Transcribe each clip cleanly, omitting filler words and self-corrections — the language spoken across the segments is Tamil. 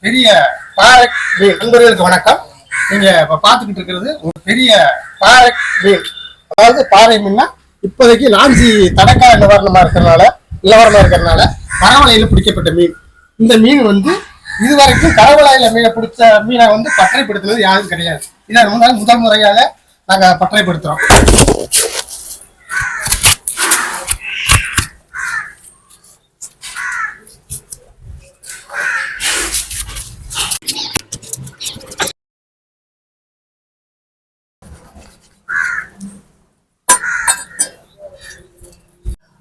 பெரிய பாறை மீன். நண்பர்களுக்கு வணக்கம். நீங்க இப்ப பாத்துக்கிட்டு இருக்கிறது ஒரு பெரிய பாறை மீன். அதாவது பாறை மீன்னா இப்போதைக்கு லாஞ்சி தடக்கா நிலவரமா இருக்கிறதுனால கரவலையில பிடிக்கப்பட்ட மீன். இந்த மீன் வந்து இதுவரைக்கும் கரவலையில மீனை பிடிச்ச மீனை வந்து பற்றைப்படுத்துவது யாரும் கிடையாது. இதை முதல் முறையாக நாங்க பற்றைப்படுத்துறோம்.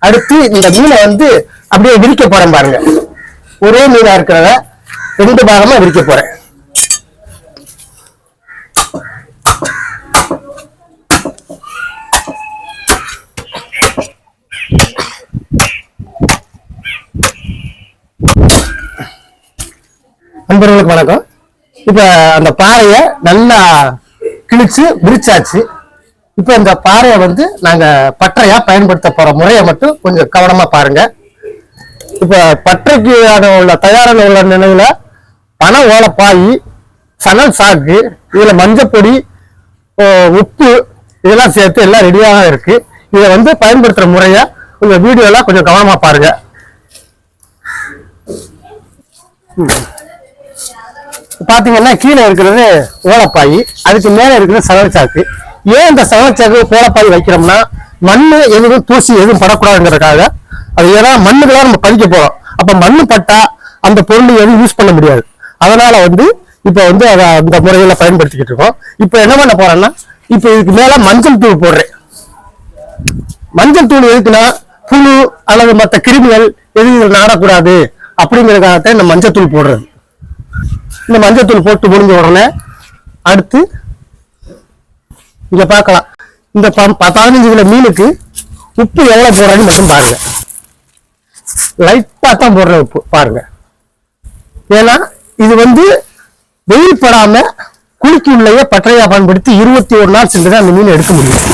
அடுத்து இந்த மீனை வந்து அப்படியே விரிக்க போறேன் பாருங்க. ஒரே மீனா இருக்கிறத 2 பாகமா விரிக்க போறேன். நண்பர்களுக்கு வணக்கம். இப்ப அந்த பாறைய நல்லா கிழிச்சு விரிச்சாச்சு. இப்ப இந்த பாறையை வந்து நாங்க பற்றையா பயன்படுத்த போற முறையை மட்டும் கொஞ்சம் கவனமா பாருங்க. இப்ப பற்றைக்கு உள்ள தயாரான உள்ள நிலையில பனை ஓலைப்பாய், சணல் சாக்கு, இதுல மஞ்சப்பொடி, உப்பு இதெல்லாம் சேர்த்து எல்லாம் ரெடியாக இருக்கு. இதை வந்து பயன்படுத்துற முறைய உங்க வீடியோல கொஞ்சம் கவனமா பாருங்க. பாத்தீங்கன்னா கீழே இருக்கிறது ஓலைப்பாய், அதுக்கு மேல இருக்கிறது சணல் சாக்கு. ஏன் இந்த சணல் ஓலைப்பாய் வைக்கிறோம்னா மண்ணு எதுவும் தூசி எதுவும் படக்கூடாதுங்கிறதுக்காக. அது ஏன்னா மண்ணுக்கெல்லாம் நம்ம பதிக்க போறோம். அப்ப மண்ணு பட்டா அந்த பொருள் எதுவும் யூஸ் பண்ண முடியாது. அதனால வந்து இப்ப வந்து அதை அந்த முறையில பயன்படுத்திக்கிட்டு இருக்கோம். இப்ப என்ன பண்ண போறேன்னா இப்ப இதுக்கு மேல மஞ்சள் தூள் போடுறேன். மஞ்சள் தூள் எதுக்குன்னா புழு அல்லது மற்ற கிருமிகள் எதுவும் நாடக்கூடாது அப்படிங்கிறதுக்காகத்தான் இந்த மஞ்சள் தூள் போடுறது. இந்த மஞ்சள் தூள் போட்டு முடிஞ்ச உடனே அடுத்து இங்க பார்க்கலாம். இந்த 15 கிலோ மீனுக்கு உப்பு எவ்வளவு போடுறான்னு மட்டும் பாருங்க. லைட்டா தான் போடுற உப்பு பாருங்க. ஏன்னா இது வந்து வெயில் படாம குளிக்கு உள்ளேயே பற்றையா பயன்படுத்தி 21 நாள் சென்று அந்த மீன் எடுக்க முடியும்.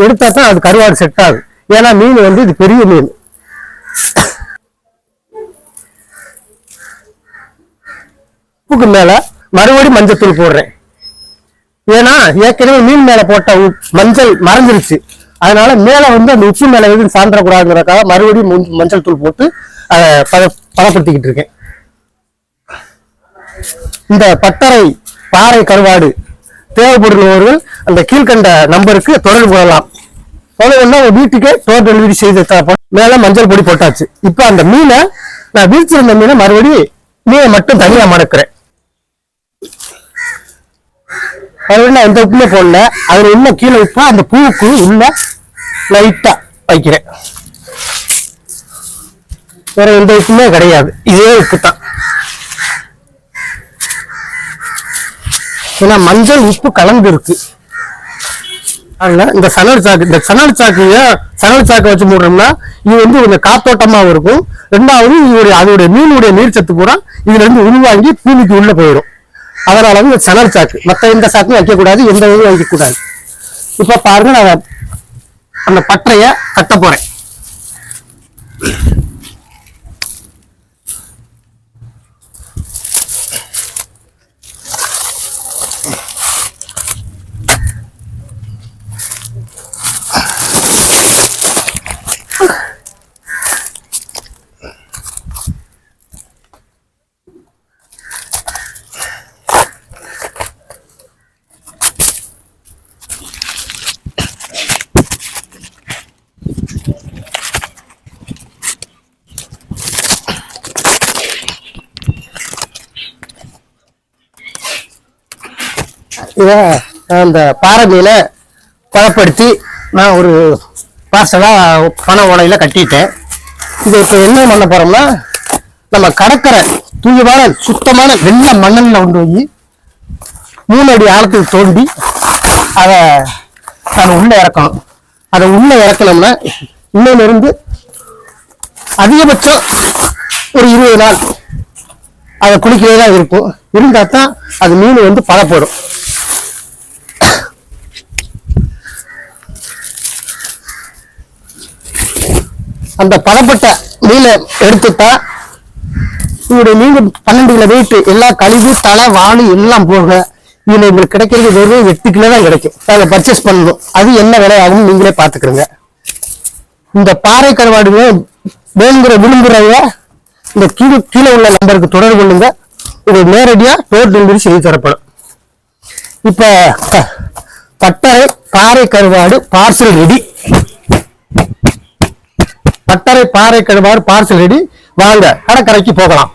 எடுத்தா தான் அது கருவாடு செட் ஆகும். ஏன்னா மீன் வந்து இது பெரிய மீன். உப்புக்கு மேல மறுபடியும் மஞ்சத்தூள் போடுறேன். ஏன்னா ஏற்கனவே மீன் மேல போட்ட மஞ்சள் மறைஞ்சிருச்சு. அதனால மேல வந்து அந்த உப்பு மேல எதுவும் சாந்திரக்கூடாதுங்கிறதுக்காக மறுபடியும் மஞ்சள் தூள் போட்டு பதப்படுத்திக்கிட்டு இருக்கேன். இந்த பட்டறை பாறை கருவாடு தேவைப்படுபவர்கள் அந்த கீழ்கண்ட நம்பருக்கு தொடர்பு கொள்ளலாம். தொடர்புனா வீட்டுக்கே டோர் டெலிவரி செய்து மேல மஞ்சள் பொடி போட்டாச்சு. இப்ப அந்த மீனை நான் வீழ்ச்சிருந்த மீனை மறுபடியும் மீனை மட்டும் தனியா மணக்கிறேன். நான் எந்த உப்புமே போடல. அதுல உள்ள கீழே உப்பா அந்த பூவுக்கு உள்ள லைட்டா வைக்கிறேன். வேற எந்த உப்புமே கிடையாது, இதே உப்பு தான். ஏன்னா மஞ்சள் உப்பு கலந்து இருக்கு. அதனால இந்த சணல் சாக்கு வச்சு மூடுறோம்னா இது வந்து கொஞ்சம் காத்தோட்டமாவும் இருக்கும். ரெண்டாவது அதோடைய மீனுடைய நீர் சத்து பூரா இதுல இருந்து உள்வாங்கி பூமிக்கு உள்ள போயிடும். அதனால வந்து சணல் சாக்கு, மற்ற எந்த சாக்கும் வைக்கக்கூடாது, எந்த இதுவும் வைக்கக்கூடாது. இப்ப பாருங்க, நான் அந்த பற்றைய கட்ட போறேன். இதை அந்த பாறை மீனை பதப்படுத்தி நான் ஒரு பார்சலா பனை ஓலையில கட்டிட்டேன். இதை இப்போ என்ன பண்ண போறோம்னா நம்ம கடற்கரை தூயமான சுத்தமான வெள்ளை மண்ணல்ல கொண்டு போய் 3 அடி ஆழத்துக்கு தோண்டி அதை உள்ள இறக்கணும். அதை உள்ள இறக்கணும்னா இன்னொன்னு இருந்து அதிகபட்சம் ஒரு 20 நாள் அதை குளிக்கவே தான் இருக்கும். இருந்தா தான் அது மீன் வந்து பதப்படும். அந்த பதப்பட்ட மீனை எடுத்துட்டா உங்களுடைய மீன் 12 கிலோ வெயிட் எல்லா கழிவு தலை வாழை எல்லாம் போக இதுல உங்களுக்கு கிடைக்கிறது வெறும் 8 கிலோ தான் கிடைக்கும். அதை பர்ச்சேஸ் பண்ணணும். அது என்ன விலை ஆகும் நீங்களே பாத்துக்கிறீங்க. இந்த பாறை கருவாடுங்க வேணுங்கிற விரும்புறவங்க இந்த கீழே உள்ள நம்பருக்கு தொடர்பு கொள்ளுங்க. உங்களுக்கு நேரடியா டோர் டெலிவரி செய்து தரப்படும். இப்ப பட்டறை பாறை கருவாடு பார்சல் ரெடி. பட்டறை பாறை கருவாடு பார்சல் ரெடி. வாங்க கடற்கரைக்கு போகலாம்.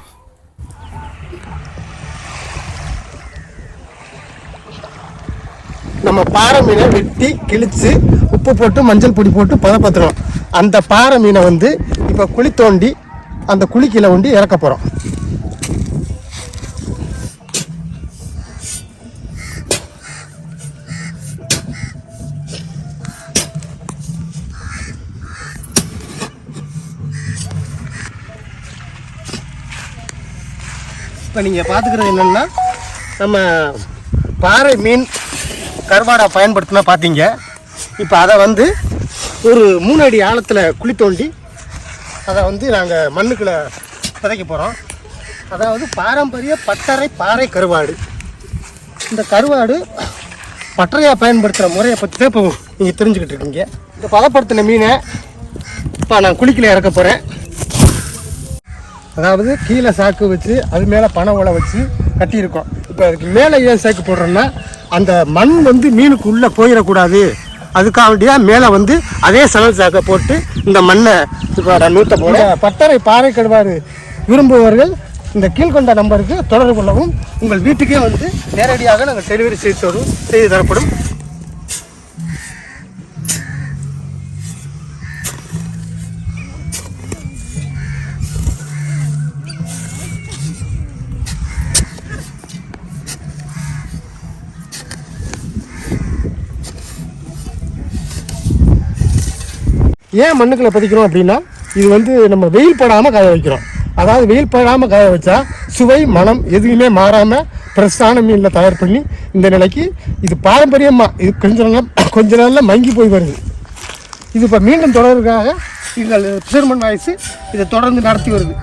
நம்ம பாறை மீனை வெட்டி கிழிச்சு உப்பு போட்டு மஞ்சள் பொடி போட்டு பதப்படுத்தணும். அந்த பாறை மீனை வந்து இப்ப குழி தோண்டி அந்த குழிக்கீழ ஒண்டி இறக்க போறோம். இப்போ நீங்கள் பார்த்துக்கிறது என்னென்னா நம்ம பாறை மீன் கருவாடை பயன்படுத்தினா பார்த்தீங்க. இப்போ அதை வந்து ஒரு 3 அடி ஆழத்தில் குழி தோண்டி அதை வந்து நாங்கள் மண்ணுக்குள்ளே விதைக்க போகிறோம். அதாவது பாரம்பரிய பட்டறை பாறை கருவாடு. இந்த கருவாடு பட்டறையாக பயன்படுத்துகிற முறையை பற்றி தான் இப்போ நீங்கள் தெரிஞ்சுக்கிட்டு இருக்கீங்க. இந்த பதப்படுத்தின மீனை இப்போ நான் குழிக்குள்ள இறக்க போகிறேன். அதாவது கீழே சாக்கு வச்சு அது மேலே பனை ஓலை வச்சு கட்டியிருக்கோம். இப்போ அதுக்கு மேலே ஏன் சாக்கு போடுறோன்னா அந்த மண் வந்து மீனுக்கு உள்ளே போயிடக்கூடாது. அதுக்காக மேலே வந்து அதே சணல் சாக்கை போட்டு இந்த மண்ணை இப்போ நூற்ற போட பட்டறை பாறை கருவாடு விரும்புபவர்கள் இந்த கீழ்கொண்ட நம்பருக்கு தொடர்பு கொள்ளவும். உங்கள் வீட்டுக்கே வந்து நேரடியாக நாங்கள் டெலிவரி செய்து தரப்படும். ஏன் மண்ணுக்குள்ள பதிக்கிறோம் அப்படின்னா இது வந்து நம்ம வெயில் படாமல் காய வைக்கிறோம். அதாவது வெயில் படாமல் காய வச்சா சுவை மனம் எதுவுமே மாறாமல் ஃப்ரெஷ்ஷான மீனில் தயார் பண்ணி இந்த நிலைக்கு இது பாரம்பரியமாக இது கொஞ்ச நாளில் மங்கி போய் வருது. இது இப்போ மீண்டும் தொடர்றதுக்காக எங்கள் ஃபிஷர்மேன் வாய்ஸ் இதை தொடர்ந்து நடத்தி வருது.